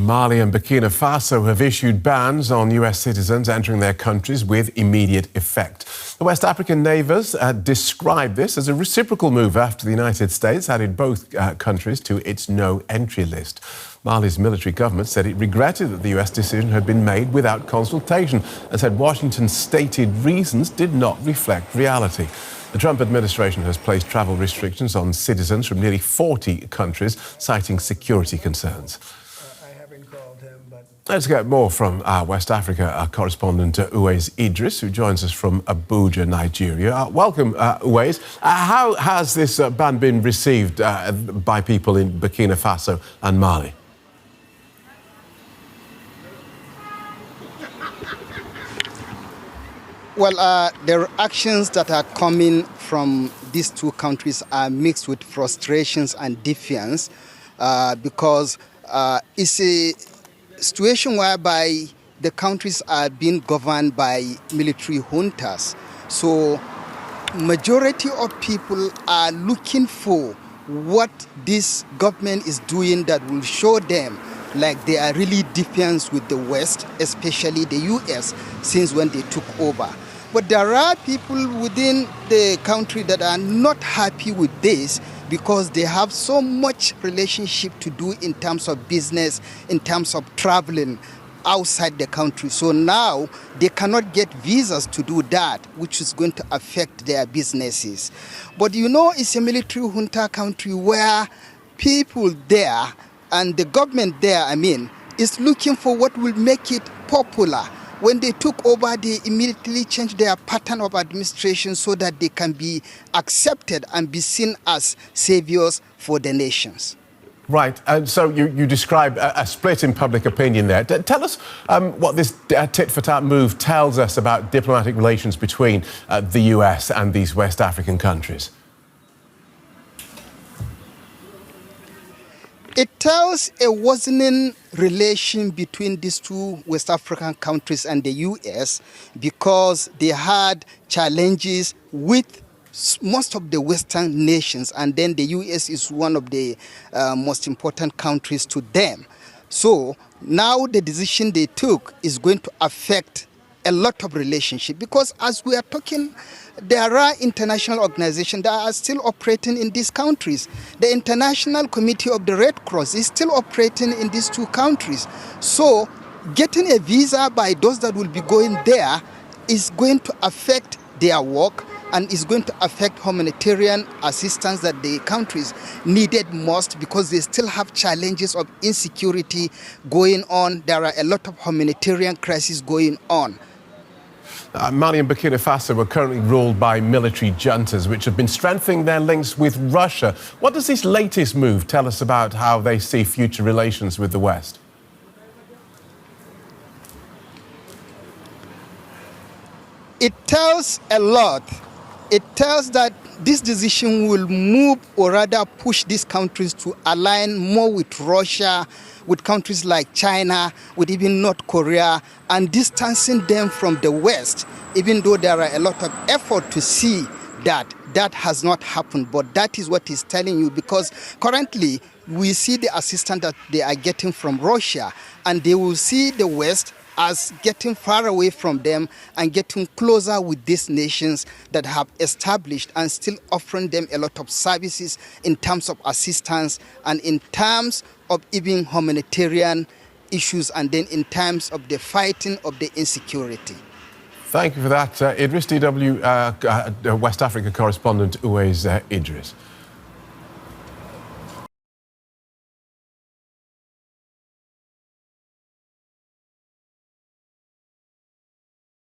Mali and Burkina Faso have issued bans on US citizens entering their countries with immediate effect. The West African neighbours described this as a reciprocal move after the United States added both countries to its no-entry list. Mali's military government said it regretted that the US decision had been made without consultation and said Washington's stated reasons did not reflect reality. The Trump administration has placed travel restrictions on citizens from nearly 40 countries, citing security concerns. I haven't called him, but... Let's get more from our West Africa correspondent Uwais Idris, who joins us from Abuja, Nigeria. Welcome, Uwais. How has this ban been received by people in Burkina Faso and Mali? Well, the actions that are coming from these two countries are mixed with frustrations and defiance because it's a situation whereby the countries are being governed by military juntas. So majority of people are looking for what this government is doing that will show them like they are really defiant with the West, especially the US, since when they took over. But there are people within the country that are not happy with this because they have so much relationship to do in terms of business, in terms of traveling outside the country. So now they cannot get visas to do that, which is going to affect their businesses. But you know, it's a military junta country where people there and the government there, is looking for what will make it popular. When they took over, they immediately changed their pattern of administration so that they can be accepted and be seen as saviors for the nations. Right, and so you describe a split in public opinion there. Tell us what this tit-for-tat move tells us about diplomatic relations between the US and these West African countries. It tells a worsening relation between these two West African countries and the US because they had challenges with most of the Western nations, and then the US is one of the most important countries to them. So now the decision they took is going to affect a lot of relationship because as we are talking, there are international organizations that are still operating in these countries. The International Committee of the Red Cross is still operating in these two countries. So getting a visa by those that will be going there is going to affect their work and is going to affect humanitarian assistance that the countries needed most because they still have challenges of insecurity going on. There are a lot of humanitarian crises going on. Mali and Burkina Faso are currently ruled by military juntas, which have been strengthening their links with Russia. What does this latest move tell us about how they see future relations with the West? It tells a lot. It tells that this decision will move or rather push these countries to align more with Russia, with countries like China, with even North Korea, and distancing them from the West, even though there are a lot of effort to see that that has not happened. But that is what he's telling you because currently we see the assistance that they are getting from Russia, and they will see the West as getting far away from them and getting closer with these nations that have established and still offering them a lot of services in terms of assistance and in terms of even humanitarian issues and then in terms of the fighting of the insecurity. Thank you for that, Idris. DW West Africa correspondent Uwais Idris.